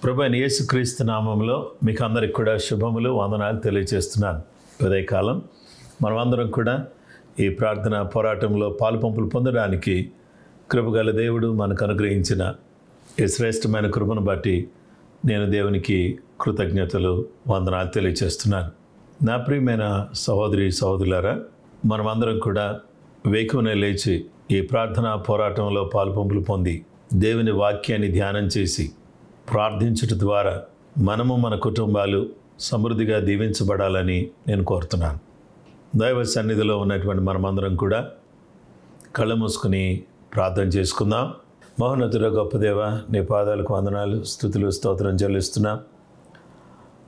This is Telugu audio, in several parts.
ప్రభువైన యేసుక్రీస్తు నామంలో మీకు అందరికి కూడా శుభములు వందనాలు తెలియజేస్తున్నాను. ఉదయకాలం మనమందరం కూడా ఈ ప్రార్థన పోరాటంలో పాలుపంపులు పొందడానికి కృపగల దేవుడు మనకు అనుగ్రహించిన ఈ శ్రేష్టమైన కృపను బట్టి నేను దేవునికి కృతజ్ఞతలు వందనాలు తెలియజేస్తున్నాను. నా ప్రియమైన సహోదరి సహోదరులారా, మనమందరం కూడా వేకువనే లేచి ఈ ప్రార్థనా పోరాటంలో పాలుపంపులు పొంది దేవుని వాక్యాన్ని ధ్యానం చేసి ప్రార్థించుట ద్వారా మనము మన కుటుంబాలు సమృద్ధిగా దీవించబడాలని నేను కోరుతున్నాను. దైవ సన్నిధిలో ఉన్నటువంటి మనమందరం కూడా కళ్ళు మూసుకుని ప్రార్థన చేసుకుందాం. మహోన్నతుడ గొప్ప దేవ, నీ పాదాలకు వందనాలు, స్తుతులు, స్తోత్రం చెల్లిస్తున్నాం.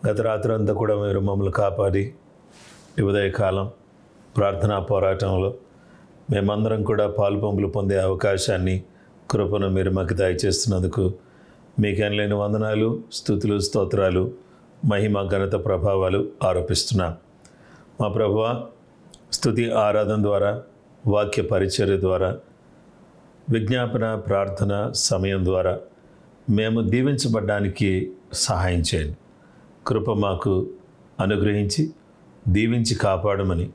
గత రాత్రి అంతా కూడా మీరు మమ్మల్ని కాపాడి ఈ ఉదయకాలం ప్రార్థనా పోరాటంలో మేమందరం కూడా పాలుపంపులు పొందే అవకాశాన్ని, కృపను మీరు మాకు దయచేస్తున్నందుకు మీకేం లేని వందనాలు, స్తుతులు, స్తోత్రాలు, మహిమ, ఘనత, ప్రభావాలు ఆరోపిస్తున్నాం. మా ప్రభువ, స్తుతి ఆరాధన ద్వారా, వాక్య పరిచర్య ద్వారా, విజ్ఞాపన ప్రార్థన సమయం ద్వారా మేము దీవించబడ్డానికి సహాయం చేయండి. కృప మాకు అనుగ్రహించి దీవించి కాపాడమని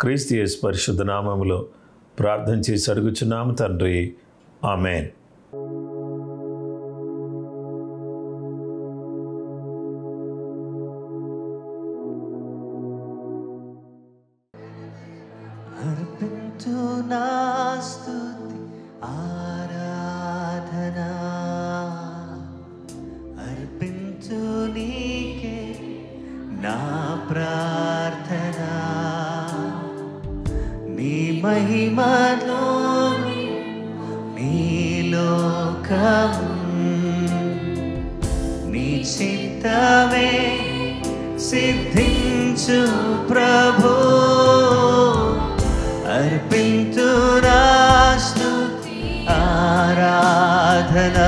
క్రీస్తు యేసు పరిశుద్ధ నామములో ప్రార్థన చేసి అడుగుచున్నాము తండ్రి. ఆమేన్. అర్పించు నా స్తుతి ఆరాధన, అర్పించు నీకే నా ప్రార్థన. నీ మహిమలో నీ లోకం, నీ చిత్తమే సిద్ధించు ప్రభు. అర్పించు నా స్తుతి ఆరాధన,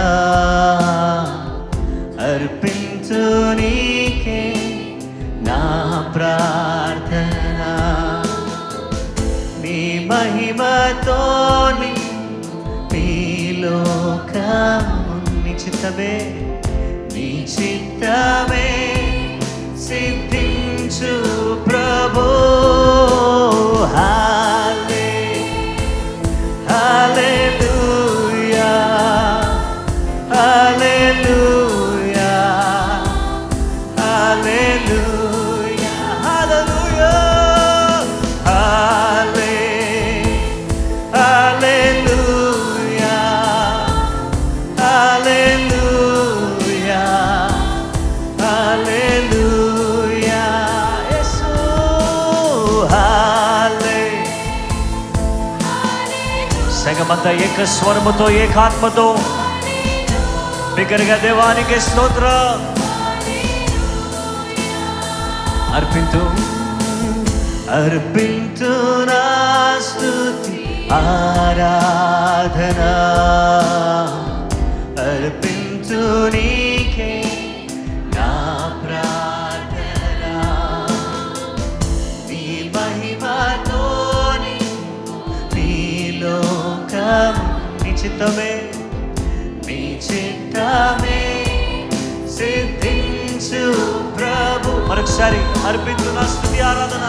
అర్పించు నీకే నా ప్రార్థన. నీ మహిమతో నీ లోకము, నీ చిత్తమే సిద్ధించు ప్రభు. హల్లెలూయా, హల్లెలూయా, హల్లెలూయా, హల్లెలూయా, హల్లెలూయా, హల్లెలూయా, హల్లెలూయా. యేసు సంగమంతా ఏక స్వరముతో, ఏకాత్మతో బిగ్గరగా దేవానికి స్తోత్రం అర్పించు నా స్తుతి ఆరాధన, అర్పించు నీకే నా ప్రార్థన. నీ మహిమతో నీ లోకం, నీ చిత్తమే సిద్ధించు ప్రభు. మరొకసారి అర్పించు నా స్తుతి ఆరాధన,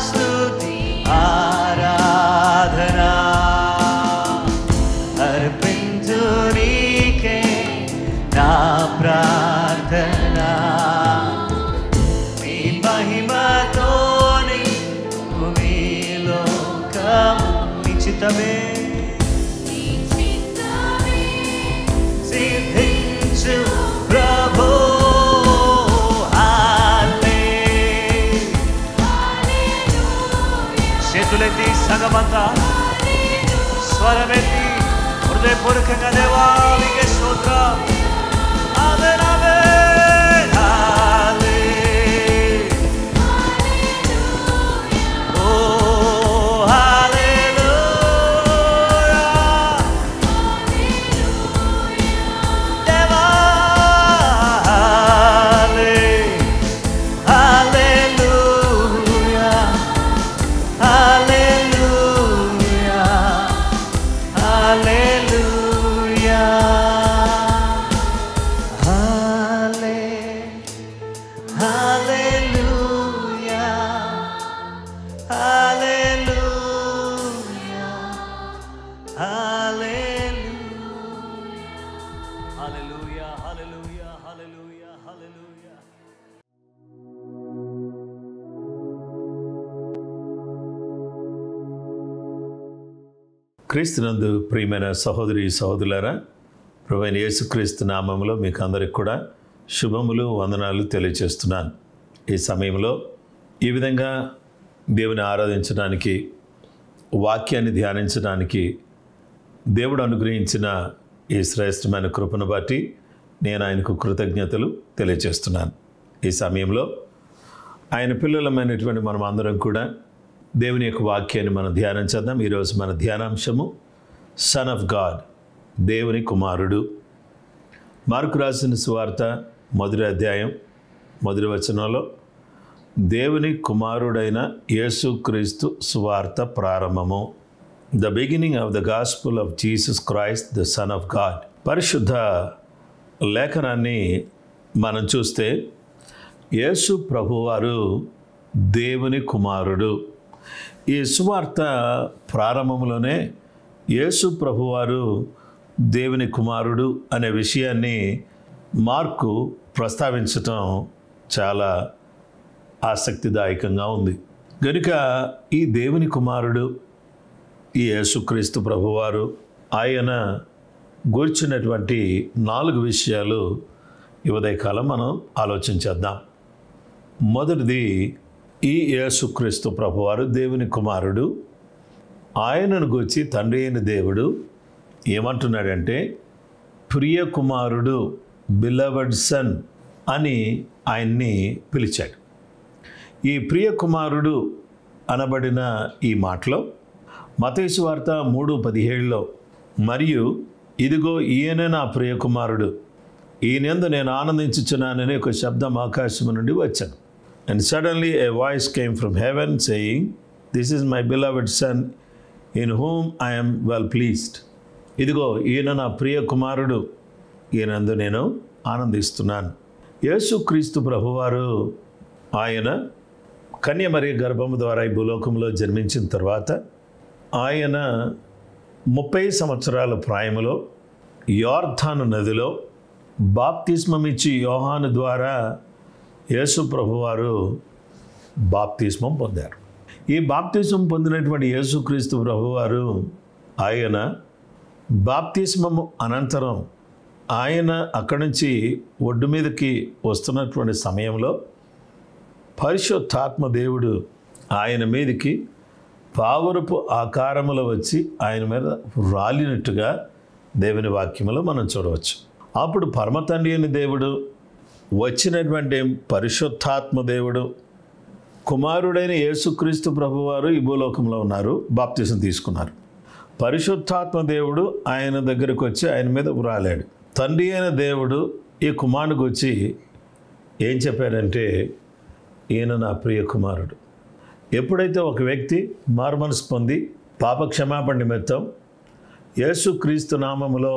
స్తుతి ఆరాధన, అర్పించు నీకే నా ప్రార్థన. నీ మహిమతో నీ లోకము, నీ చిత్తమే సిద్ధించు ప్రభు. చేతులెత్తి సగమంతా స్వరమెత్తి హృదయపూర్వకంగా దేవానికి స్తోత్రం. ఆమేన్, ఆమేన్, హల్లెలూయా, ఓ హల్లెలూయా, దేవా హల్లెలూయా, హల్లెలూయా, హల్లెలూయా. క్రీస్తునందు ప్రియమైన సహోదరి సహోదరులారా, ప్రభువైన యేసుక్రీస్తు నామములో మీకు అందరికి కూడా శుభములు వందనాలు తెలియజేస్తున్నాను. ఈ సమయంలో ఈ విధంగా దేవుని ఆరాధించడానికి, వాక్యాన్ని ధ్యానించడానికి దేవుడు అనుగ్రహించిన ఈ శ్రేష్టమైన కృపను బట్టి నేను ఆయనకు కృతజ్ఞతలు తెలియజేస్తున్నాను. ఈ సమయంలో ఆయన పిల్లలమైనటువంటి మనం అందరం కూడా దేవుని యొక్క వాక్యాన్ని మనం ధ్యానం చేద్దాం. ఈరోజు మన ధ్యానాంశము సన్ ఆఫ్ గాడ్, దేవుని కుమారుడు. మార్కు రాసిన సువార్త 1వ అధ్యాయం 1వ వచనంలో దేవుని కుమారుడైన యేసుక్రీస్తు సువార్త ప్రారంభము. The beginning of the gospel of Jesus Christ the son of God. పరిశుద్ధ లేఖనాన్ని మనం చూస్తే యేసు ప్రభువారు దేవుని కుమారుడు. ఈ సువార్త ప్రారంభంలోనే యేసు ప్రభువారు దేవుని కుమారుడు అనే విషయాన్ని మార్కు ప్రస్తావించటం చాలా ఆసక్తిదాయకంగా ఉంది. కనుక ఈ దేవుని కుమారుడు, ఈ యేసుక్రీస్తు ప్రభువారు, ఆయన గూర్చినటువంటి 4 విషయాలు ఈ ఉదయకాలం మనం ఆలోచించేద్దాం. మొదటిది, ఈ యేసుక్రీస్తు ప్రభువారు దేవుని కుమారుడు. ఆయనను గూర్చి తండ్రి అయిన దేవుడు ఏమంటున్నాడంటే, ప్రియ కుమారుడు, బిలవడ్ సన్ అని ఆయన్ని పిలిచాడు. ఈ ప్రియ కుమారుడు అనబడిన ఈ మాటలో మత్తయి సువార్త 3:17లో, మరియు ఇదిగో ఈయన నా ప్రియ కుమారుడు, ఈయనందు నేను ఆనందించుచున్నాననే ఒక శబ్దం ఆకాశం నుండి వచ్చాను. And suddenly a voice came from heaven saying, "This is my beloved son, in whom I am well pleased." ఇదిగో ఈయన నా ప్రియ కుమారుడు, ఈయనందు నేను ఆనందిస్తున్నాను. యేసుక్రీస్తు ప్రభువారు ఆయన కన్యమరియ గర్భము ద్వారా ఈ భూలోకంలో జన్మించిన తర్వాత ఆయన 30 సంవత్సరాల ప్రాయములో యోర్దాను నదిలో బాప్తిస్మం ఇచ్చి యోహాను ద్వారా యేసు ప్రభువారు బాప్తిస్మం పొందారు. ఈ బాప్తిస్మం పొందినటువంటి యేసుక్రీస్తు ప్రభువారు ఆయన బాప్తిస్మము అనంతరం ఆయన అక్కడి నుంచి ఒడ్డు మీదకి వస్తున్నటువంటి సమయంలో పరిశుద్ధాత్మ దేవుడు ఆయన మీదకి పావురపు ఆకారములో వచ్చి ఆయన మీద రాలినట్టుగా దేవుని వాక్యములో మనం చూడవచ్చు. అప్పుడు పరమ తండ్రి అయిన దేవుడు, వచ్చినటువంటి పరిశుద్ధాత్మ దేవుడు, కుమారుడైన యేసుక్రీస్తు ప్రభువారు ఈ భూలోకంలో ఉన్నారు, బాప్తిసం తీసుకున్నారు. పరిశుద్ధాత్మ దేవుడు ఆయన దగ్గరకు వచ్చి ఆయన మీద రాలాడు. తండ్రి అయిన దేవుడు ఈ కుమారుడికి వచ్చి ఏం చెప్పాడంటే, ఈయన నా ప్రియ కుమారుడు. ఎప్పుడైతే ఒక వ్యక్తి మారుమనసు పొంది పాప క్షమాపణ నిమిత్తం యేసుక్రీస్తు నామములో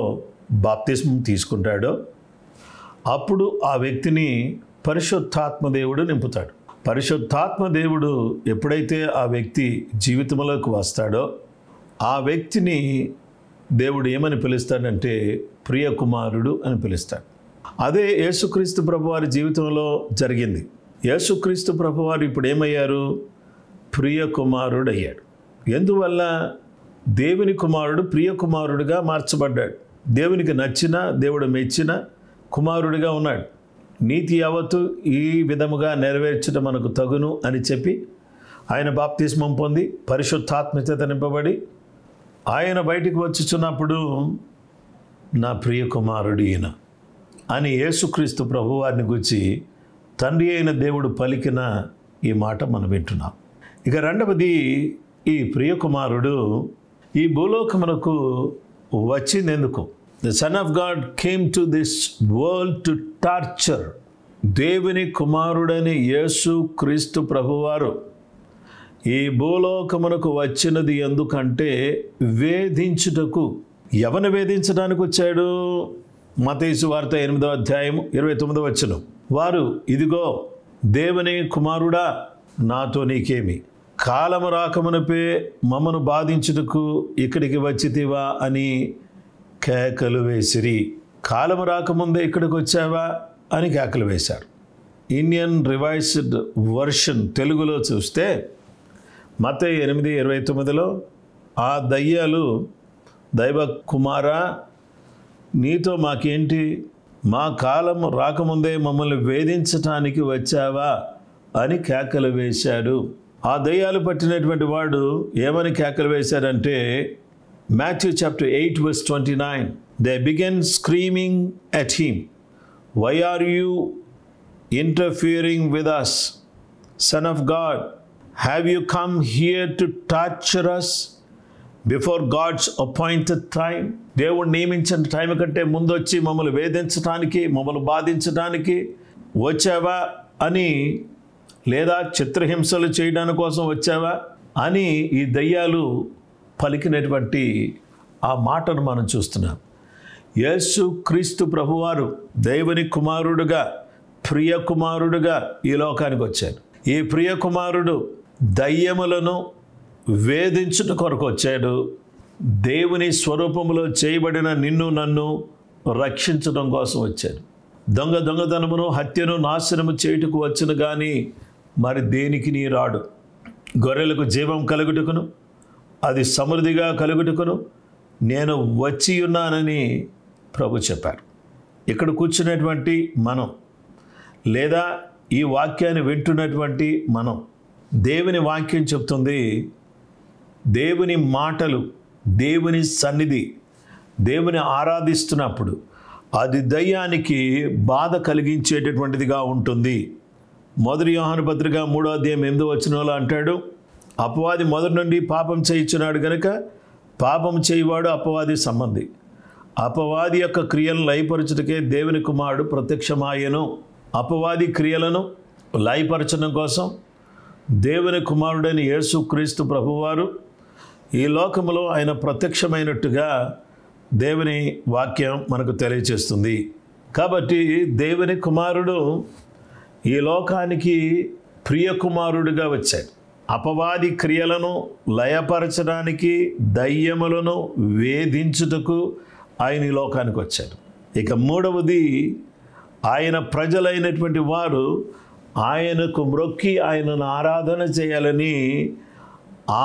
బాప్తిస్మం తీసుకుంటాడో అప్పుడు ఆ వ్యక్తిని పరిశుద్ధాత్మ దేవుడు నింపుతాడు. పరిశుద్ధాత్మ దేవుడు ఎప్పుడైతే ఆ వ్యక్తి జీవితంలోకి వస్తాడో ఆ వ్యక్తిని దేవుడు ఏమని పిలుస్తాడంటే ప్రియ కుమారుడు అని పిలుస్తాడు. అదే యేసుక్రీస్తు ప్రభువారి జీవితంలో జరిగింది. యేసుక్రీస్తు ప్రభువారు ఇప్పుడు ఏమయ్యారు? ప్రియ కుమారుడు అయ్యాడు. ఎందువల్ల? దేవుని కుమారుడు ప్రియ కుమారుడుగా మార్చబడ్డాడు. దేవునికి నచ్చిన, దేవుడు మెచ్చిన కుమారుడిగా ఉన్నాడు. నీతి యావత్తు ఈ విధముగా నెరవేర్చడం మనకు తగును అని చెప్పి ఆయన బాప్తిస్మం పొంది పరిశుద్ధాత్మ చేత నింపబడి ఆయన బయటికి వచ్చుచున్నప్పుడు నా ప్రియ కుమారుడు ఈయన అని యేసుక్రీస్తు ప్రభువారిని గురించి తండ్రి అయిన దేవుడు పలికిన ఈ మాట మనం వింటున్నాం. ఇక రెండవది, ఈ ప్రియ కుమారుడు ఈ భూలోకమునకు వచ్చిందెందుకు? The Son of God came to this world to torture. దేవుని కుమారుడని యేసు క్రీస్తు ప్రభువారు ఈ భూలోకమునకు వచ్చినది ఎందుకంటే వేధించుటకు. ఎవరిని వేధించడానికి వచ్చాడు? మత్తయి సువార్త 8వ అధ్యాయం 29వ వచనం. వారు, ఇదిగో దేవుని కుమారుడా, నాతో నీకేమి? కాలము రాకమునపే మమ్మను బాధించుటకు ఇక్కడికి వచ్చితివా అని కేకలు వేసిరి. కాలము రాకముందే ఇక్కడికి వచ్చావా అని కేకలు వేశారు. ఇండియన్ రివైజ్డ్ వర్షన్ తెలుగులో చూస్తే మత్తయి 8:29లో ఆ దయ్యాలు దైవ కుమారా, నీతో మాకేంటి? మా కాలం రాకముందే మమ్మల్ని వేధించటానికి వచ్చావా అని కేకలు వేశాడు. ఆ దయ్యాలు పట్టినటువంటి వాడు ఏమని కేకలు వేశాడంటే, Matthew chapter 8 verse 29, they began screaming at him, "Why are you interfering with us, Son of God? Have you come here to torture us before God's appointed time?" దేవుడు నియమించిన టైం కంటే ముందు వచ్చి మమ్మల్ని వేధించడానికి, మమ్మల్ని బాధించడానికి వచ్చావా అని, లేదా చిత్రహింసలు చేయడానికి కోసం వచ్చావా అని ఈ దయ్యాలు పలికినటువంటి ఆ మాటను మనం చూస్తున్నాం. యేసు క్రీస్తు ప్రభువారు దేవుని కుమారుడుగా, ప్రియ కుమారుడుగా ఈ లోకానికి వచ్చాడు. ఈ ప్రియ కుమారుడు దయ్యములను వేధించుట కొరకు వచ్చాడు. దేవుని స్వరూపంలో చేయబడిన నిన్ను నన్ను రక్షించడం కోసం వచ్చాడు. దొంగతనమును, హత్యను, నాశనము చేయుటకు వచ్చును కానీ మరి దేనికి నీ రాడు. గొర్రెలకు జీవం కలుగుటకును, అది సమృద్ధిగా కలుగుటకును నేను వచ్చి ఉన్నానని ప్రభు చెప్పారు. ఇక్కడ కూర్చున్నటువంటి మనం, లేదా ఈ వాక్యాన్ని వింటున్నటువంటి మనం, దేవుని వాక్యం చెప్తుంది, దేవుని మాటలు, దేవుని సన్నిధి, దేవుని ఆరాధిస్తున్నప్పుడు అది దయ్యానికి బాధ కలిగించేటటువంటిదిగా ఉంటుంది. మొదటి యోహాను పత్రిక 3వ అధ్యాయం 8వ వచనంలో అంటాడు, అపవాది మొదటి నుండి పాపం చేయించున్నాడు కనుక పాపం చేయవాడు అపవాది సంబంధి. అపవాది యొక్క క్రియలను లయపరచుటకే దేవుని కుమారుడు ప్రత్యక్షమాయెను. అపవాది క్రియలను లయపరచడం కోసం దేవుని కుమారుడైన యేసుక్రీస్తు ప్రభువారు ఈ లోకములో ఆయన ప్రత్యక్షమైనట్టుగా దేవుని వాక్యం మనకు తెలియచేస్తుంది. కాబట్టి దేవుని కుమారుడు ఈ లోకానికి ప్రియ కుమారుడిగా వచ్చాడు. అపవాది క్రియలను లయపరచడానికి, దయ్యములను వేధించుటకు ఆయన ఈ లోకానికి వచ్చాడు. ఇక మూడవది, ఆయన ప్రజలైనటువంటి వారు ఆయనకు మ్రొక్కి ఆయనను ఆరాధన చేయాలని,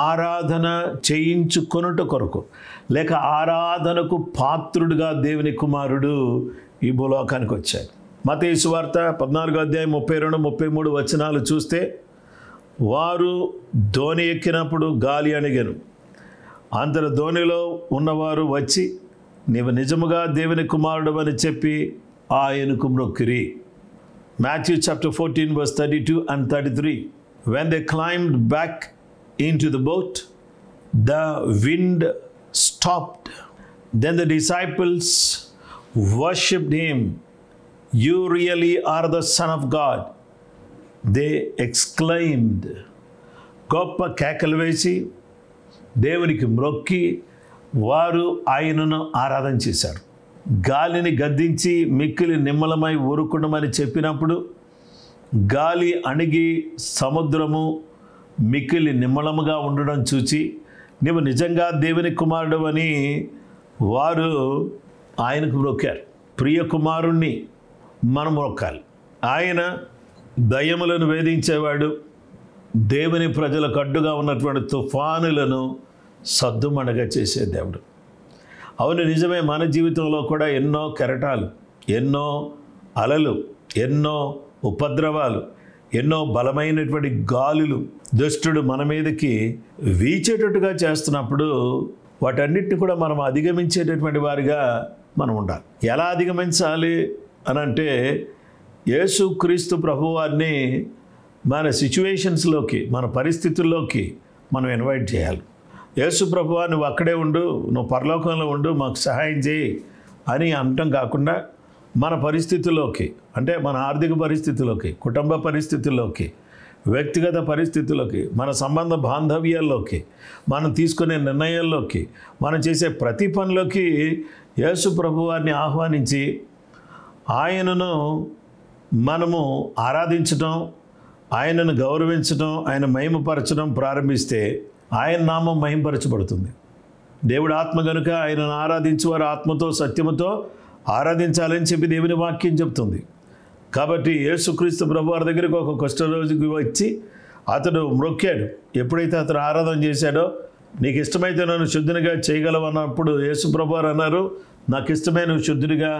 ఆరాధన చేయించుకొనుట కొరకు, లేక ఆరాధనకు పాత్రుడుగా దేవుని కుమారుడు ఈ భూలోకానికి వచ్చాడు. మత్తయి సువార్త 14వ అధ్యాయం 32, 33 వచనాలు చూస్తే, వారు ధోని ఎక్కినప్పుడు గాలి అణిగెను. అంతట ధోనిలో ఉన్నవారు వచ్చి, నీవు నిజముగా దేవుని కుమారుడు అని చెప్పి ఆయనకు మ్రొక్కిరి. Matthew chapter 14 verse 32 and 33, when they climbed back into the boat, the wind stopped. Then the disciples worshipped him. "You really are the Son of God," they exclaimed. గొప్ప కేకలు వేసి దేవునికి మ్రొక్కి వారు ఆయనను ఆరాధన చేశారు. గాలిని గద్దించి మిక్కిలి నిమ్మలమై ఊరుకుండమని చెప్పినప్పుడు గాలి అణిగి సముద్రము మిక్కిలి నిమ్మలముగా ఉండడం చూచి, నీవు నిజంగా దేవుని కుమారుడు అని వారు ఆయనకు మ్రొక్కారు. ప్రియ కుమారుణ్ణి మనం మొక్కాలి. ఆయన దయ్యములను వేధించేవాడు. దేవుని ప్రజలకు అడ్డుగా ఉన్నటువంటి తుఫానులను సద్దుమణగా చేసే దేవుడు. అవును, నిజమే, మన జీవితంలో కూడా ఎన్నో కెరటాలు, ఎన్నో అలలు, ఎన్నో ఉపద్రవాలు, ఎన్నో బలమైనటువంటి గాలులు దుష్టుడు మన మీదకి వీచేటట్టుగా చేస్తున్నప్పుడు వాటన్నిటిని కూడా మనం అధిగమించేటటువంటి వారిగా మనం ఉండాలి. ఎలా అధిగమించాలి అనంటే, యేసుక్రీస్తు ప్రభువారిని మన సిచ్యువేషన్స్లోకి, మన పరిస్థితుల్లోకి మనం ఇన్వైట్ చేయాలి. యేసు ప్రభువా, నువ్వు అక్కడే ఉండు, నువ్వు పరలోకంలో ఉండు, మాకు సహాయం చేయి అని అనటం కాకుండా, మన పరిస్థితుల్లోకి, అంటే మన ఆర్థిక పరిస్థితుల్లోకి, కుటుంబ పరిస్థితుల్లోకి, వ్యక్తిగత పరిస్థితుల్లోకి, మన సంబంధ బాంధవ్యాల్లోకి, మనం తీసుకునే నిర్ణయాల్లోకి, మనం చేసే ప్రతి పనిలోకి యేసు ప్రభువారిని ఆహ్వానించి ఆయనను మనము ఆరాధించడం, ఆయనను గౌరవించడం, ఆయన మహిమపరచడం ప్రారంభిస్తే ఆయన నామం మహిమపరచబడుతుంది. దేవుడు ఆత్మ కనుక ఆయనను ఆరాధించేవారు ఆత్మతో సత్యముతో ఆరాధించాలని చెప్పి దేవుని వాక్యం చెప్తుంది. కాబట్టి యేసుక్రీస్తు ప్రభువారి దగ్గరికి ఒక కుష్ఠరోగికి వచ్చి అతడు మ్రొక్కాడు. ఎప్పుడైతే అతను ఆరాధన చేశాడో నీకు ఇష్టమైతే నన్ను శుద్ధునిగా చేయగలవన్నప్పుడు యేసుప్రభు వారు అన్నారు, నాకు ఇష్టమైన నువ్వు శుద్ధునిగా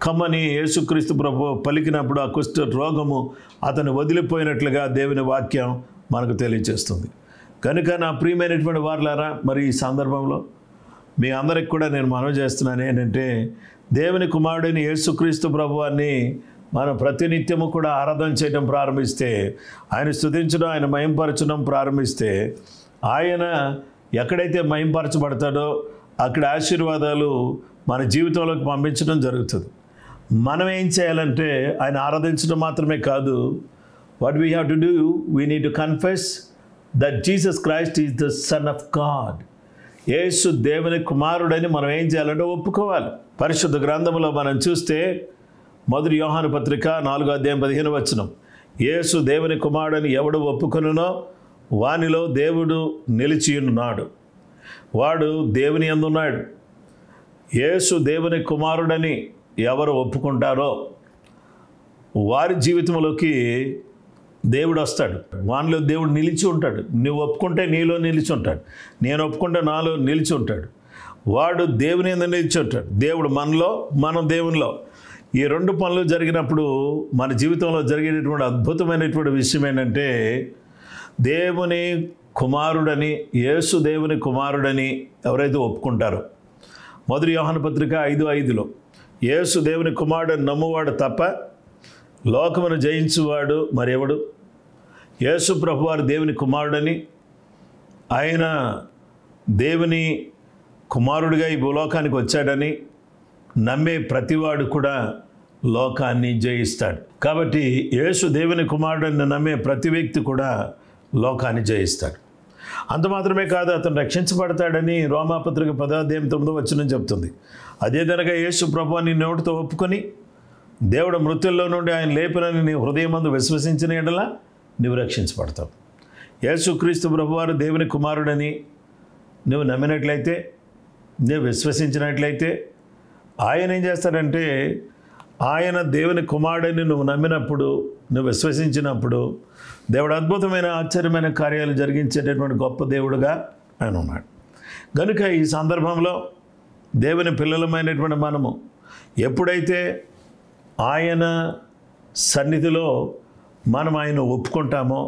కమ్మని యేసుక్రీస్తు ప్రభు పలికినప్పుడు ఆ కుష్ఠ రోగము అతను వదిలిపోయినట్లుగా దేవుని వాక్యం మనకు తెలియజేస్తుంది. కనుక నా ప్రియమైనటువంటి వారులారా, మరి ఈ సందర్భంలో మీ అందరికి కూడా నేను మనవి చేస్తున్నాను ఏంటంటే, దేవుని కుమారుడైన యేసుక్రీస్తు ప్రభువాన్ని మనం ప్రతినిత్యము కూడా ఆరాధన చేయడం ప్రారంభిస్తే, ఆయన స్తుతించడం, ఆయన మహింపరచడం ప్రారంభిస్తే, ఆయన ఎక్కడైతే మహింపరచబడతాడో అక్కడ ఆశీర్వాదాలు మన జీవితంలోకి పంపించడం జరుగుతుంది. మనం ఏం చేయాలంటే ఆయన ఆరాధించడం మాత్రమే కాదు, what we have to do, we need to confess that Jesus Christ is the son of God. యేసు దేవుని కుమారుడని మనం ఏం చేయాలంటే ఒప్పుకోవాలి. పరిశుద్ధ గ్రంథంలో మనం చూస్తే మొదటి యోహాను పత్రిక 4:15 యేసు దేవుని కుమారుడని ఎవడు ఒప్పుకొనునో వానిలో దేవుడు నిలిచియున్నాడు, వాడు దేవుని యందున్నాడు. యేసు దేవుని కుమారుడని ఎవరు ఒప్పుకుంటారో వారి జీవితంలోకి దేవుడు వస్తాడు, వానిలో దేవుడు నిలిచి ఉంటాడు. నువ్వు ఒప్పుకుంటే నీలో నిలిచి ఉంటాడు, నేను ఒప్పుకుంటే నాలో నిలిచి ఉంటాడు. వాడు దేవుని యందు నిలిచి ఉంటాడు, దేవుడు మనలో, మనం దేవునిలో. ఈ రెండు పనులు జరిగినప్పుడు మన జీవితంలో జరిగేటటువంటి అద్భుతమైనటువంటి విషయం ఏంటంటే, దేవుని కుమారుడని, యేసు దేవుని కుమారుడని ఎవరైతే ఒప్పుకుంటారో, మొదటి యోహాను పత్రిక 5:5 యేసు దేవుని కుమారుడని నమ్మువాడు తప్ప లోకమును జయించువాడు మరెవడు. యేసు ప్రభువారు దేవుని కుమారుడని, ఆయన దేవుని కుమారుడిగా ఈ భూలోకానికి వచ్చాడని నమ్మే ప్రతివాడు కూడా లోకాన్ని జయిస్తాడు. కాబట్టి యేసు దేవుని కుమారుడని నమ్మే ప్రతి వ్యక్తి కూడా లోకాన్ని జయిస్తాడు. అంత మాత్రమే కాదు, అతను రక్షించబడతాడని రోమాపత్రిక 10:9 చెప్తుంది. అదే విధంగా యేసు ప్రభువుని నోటితో ఒప్పుకొని దేవుడు మృతుల్లో నుండి ఆయన లేపినని నీ హృదయమందు విశ్వసించిన ఎడల నువ్వు రక్షించబడతావు. యేసుక్రీస్తు ప్రభువారు దేవుని కుమారుడని నువ్వు నమ్మినట్లయితే, నువ్వు విశ్వసించినట్లయితే, ఆయన ఏం చేస్తాడంటే, ఆయన దేవుని కుమారుడని నువ్వు నమ్మినప్పుడు, నువ్వు విశ్వసించినప్పుడు దేవుడు అద్భుతమైన ఆశ్చర్యమైన కార్యాలు జరిగించేటటువంటి గొప్ప దేవుడుగా ఆయన ఉన్నాడు. కనుక ఈ సందర్భంలో దేవుని పిల్లలమైనటువంటి మనము ఎప్పుడైతే ఆయన సన్నిధిలో మనం ఆయన ఒప్పుకుంటామో,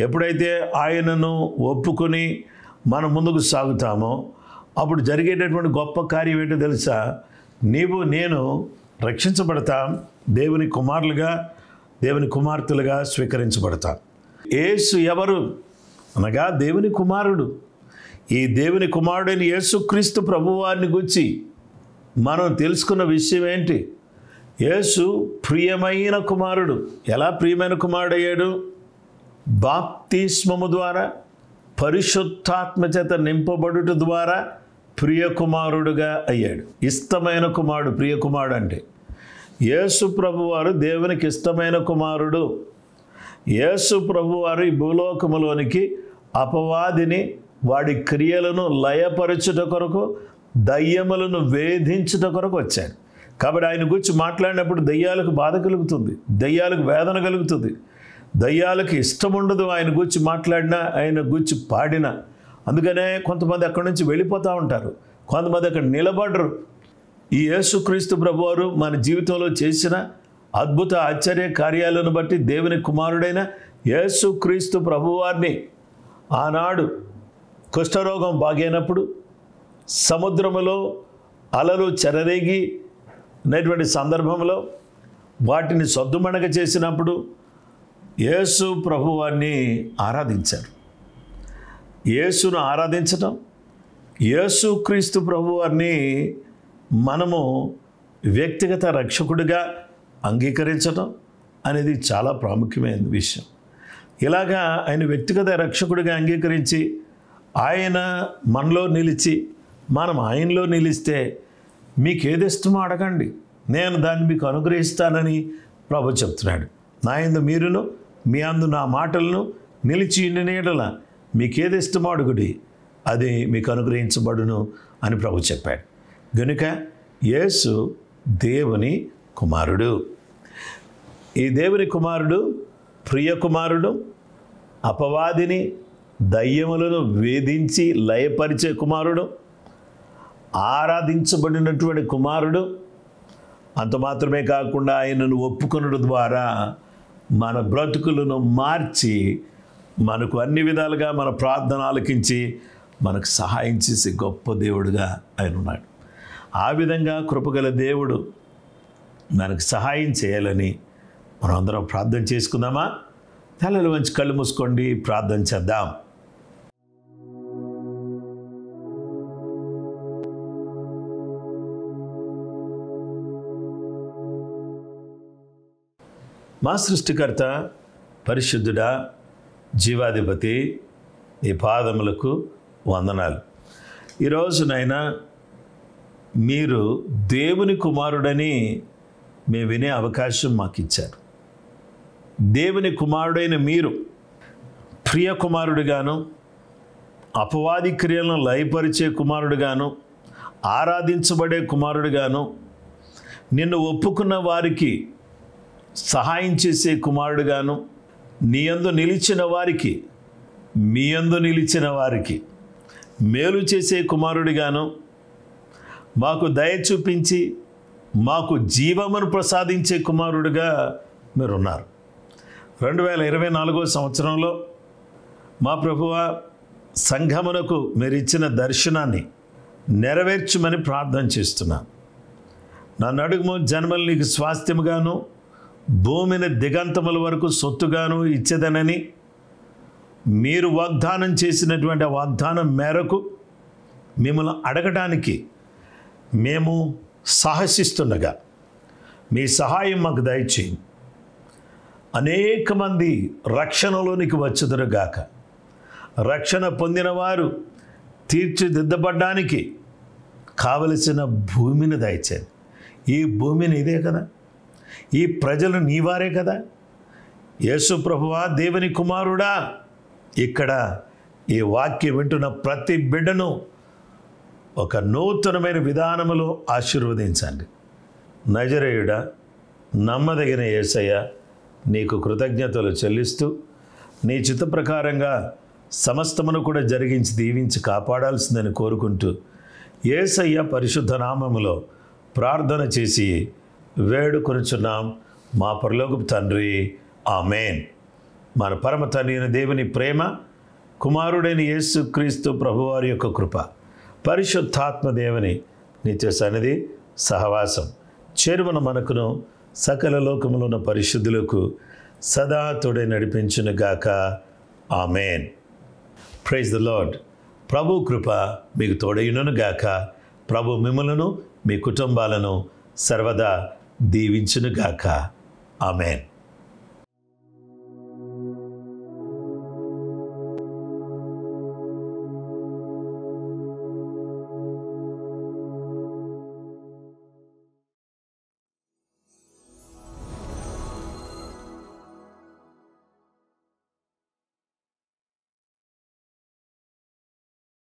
ఎప్పుడైతే ఆయనను ఒప్పుకొని మనం ముందుకు సాగుతామో, అప్పుడు జరిగేటటువంటి గొప్ప కార్యం ఏంటో తెలుసా? నీవు నేను రక్షించబడతాం, దేవుని కుమారులుగా, దేవుని కుమార్తెలుగా స్వీకరించబడతాం. యేసు ఎవరు అనగా దేవుని కుమారుడు. ఈ దేవుని కుమారుడైన యేసుక్రీస్తు ప్రభువారిని గురించి మనం తెలుసుకున్న విషయం ఏంటి? యేసు ప్రియమైన కుమారుడు. ఎలా ప్రియమైన కుమారుడు అయ్యాడు? బాప్తిస్మము ద్వారా, పరిశుద్ధాత్మ చేత నింపబడుట ద్వారా ప్రియ కుమారుడుగా అయ్యాడు. ఇష్టమైన కుమారుడు, ప్రియ కుమారుడు అంటే యేసు ప్రభువారు దేవునికి ఇష్టమైన కుమారుడు. యేసు ప్రభువారు ఈ భూలోకములోనికి అపవాదిని, వాడి క్రియలను లయపరచుట కొరకు, దయ్యములను వేధించుట కొరకు వచ్చాడు. కాబట్టి ఆయన గురించి మాట్లాడినప్పుడు దయ్యాలకు బాధ కలుగుతుంది, దయ్యాలకు వేదన కలుగుతుంది, దయ్యాలకు ఇష్టం ఉండదు ఆయన గురించి మాట్లాడినా, ఆయన గురించి పాడినా. అందుకనే కొంతమంది అక్కడి నుంచి వెళ్ళిపోతూ ఉంటారు, కొంతమంది అక్కడ నిలబడరు. ఈ యేసుక్రీస్తు ప్రభువారు మన జీవితంలో చేసిన అద్భుత ఆశ్చర్య కార్యాలను బట్టి దేవుని కుమారుడైన యేసుక్రీస్తు ప్రభువారిని ఆనాడు కుష్ఠరోగం బాగైనప్పుడు, సముద్రములో అలలు చెలరేగి అనేటువంటి సందర్భంలో వాటిని సద్దుమణగ చేసినప్పుడు యేసు ప్రభువారిని ఆరాధించారు. యేసును ఆరాధించటం, యేసుక్రీస్తు ప్రభువారిని మనము వ్యక్తిగత రక్షకుడిగా అంగీకరించటం అనేది చాలా ప్రాముఖ్యమైన విషయం. ఇలాగా ఆయన వ్యక్తిగత రక్షకుడిగా అంగీకరించి ఆయన మనలో నిలిచి మనం ఆయనలో నిలిస్తే మీకు ఏది ఇష్టమో అడగండి, నేను దాన్ని మీకు అనుగ్రహిస్తానని ప్రభు చెప్తున్నాడు. నా యందు మీరును, మీ అందు నా మాటలను నిలిచి ఉండిన యెడల మీకేది ఇష్టమో అడుగుడి, అది మీకు అనుగ్రహించబడును అని ప్రభు చెప్పాడు. గనుక యేసు దేవుని కుమారుడు. ఈ దేవుని కుమారుడు ప్రియ కుమారుడు. అపవాదిని, దయ్యములను వేధించి లయపరిచే కుమారుడు, ఆరాధించబడినటువంటి కుమారుడు. అంత మాత్రమే కాకుండా ఆయనను ఒప్పుకొనడం ద్వారా మన బ్రతుకులను మార్చి మనకు అన్ని విధాలుగా మన ప్రార్థన ఆలకించి మనకు సహాయం చేసే గొప్ప దేవుడుగా ఆయన ఉన్నాడు. ఆ విధంగా కృపగల దేవుడు మనకు సహాయం చేయాలని మనం అందరం ప్రార్థన చేసుకుందామా? తలలు వంచి కళ్ళు మూసుకోండి, ప్రార్థన చేద్దాం. మా సృష్టికర్త, పరిశుద్ధుడా, జీవాధిపతి, నీ పాదములకు వందనాలు. ఈరోజునైనా మీరు దేవుని కుమారుడని మేము వినే అవకాశం మాకు ఇచ్చారు. దేవుని కుమారుడైన మీరు ప్రియ కుమారుడుగాను, అపవాది క్రియలను లయపరిచే కుమారుడుగాను, ఆరాధించబడే కుమారుడుగాను, నిన్ను ఒప్పుకున్న వారికి సహాయం చేసే కుమారుడుగాను, నీ యందు నిలిచిన వారికి, మీ యందు నిలిచిన వారికి మేలు చేసే కుమారుడిగాను, మాకు దయ చూపించి మాకు జీవమును ప్రసాదించే కుమారుడిగా మీరున్నారు. 2024 సంవత్సరంలో మా ప్రభువా, సంఘమునకు మీరు ఇచ్చిన దర్శనాన్ని నెరవేర్చమని ప్రార్థన చేస్తున్నాను. నన్ను అడుగుము జన్మలు నీకు స్వాస్థ్యముగాను, భూమిని దిగంతముల వరకు సొత్తుగాను ఇచ్చేదనని మీరు వాగ్దానం చేసినటువంటి ఆ వాగ్దానం మేరకు మిమ్మల్ని అడగడానికి మేము సాహసిస్తుండగా మీ సహాయం మాకు దయచేయండి. అనేక మంది రక్షణలోనికి వచ్చుదురుగాక. రక్షణ పొందిన వారు తీర్చిదిద్దబడ్డానికి కావలసిన భూమిని దయచేయండి. ఈ భూమిని ఇదే కదా, ఈ ప్రజలు నీవారే కదా. యేసు ప్రభువా, దేవుని కుమారుడా, ఇక్కడ ఈ వాక్యం వింటున్న ప్రతి బిడ్డను ఒక నూతనమైన విధానములో ఆశీర్వదించండి. నజరేయుడా, నమ్మదగిన యేసయ్య, నీకు కృతజ్ఞతలు చెల్లిస్తూ నీ చిత్త ప్రకారంగా సమస్తమును కూడా జరిగించి దీవించి కాపాడాల్సిందని కోరుకుంటూ యేసయ్య పరిశుద్ధ నామములో ప్రార్థన చేసి వేడుకొనుచున్నాం మా పరలోకపు తండ్రి, ఆమేన్. మన పరమ తండ్రి అయిన దేవుని ప్రేమ, కుమారుడైన యేసుక్రీస్తు ప్రభువారి యొక్క కృప, పరిశుద్ధాత్మ దేవుని నిత్య సన్నిధి సహవాసం చేరువన మనకును సకల లోకములో ఉన్న పరిశుద్ధులకు సదా తోడై నడిపించును గాక. ఆమేన్. Praise the Lord. ప్రభు కృప మీకు తోడైనను గాక. ప్రభు మిమ్మలను, మీ కుటుంబాలను సర్వదా దీవించును గాక. ఆమేన్.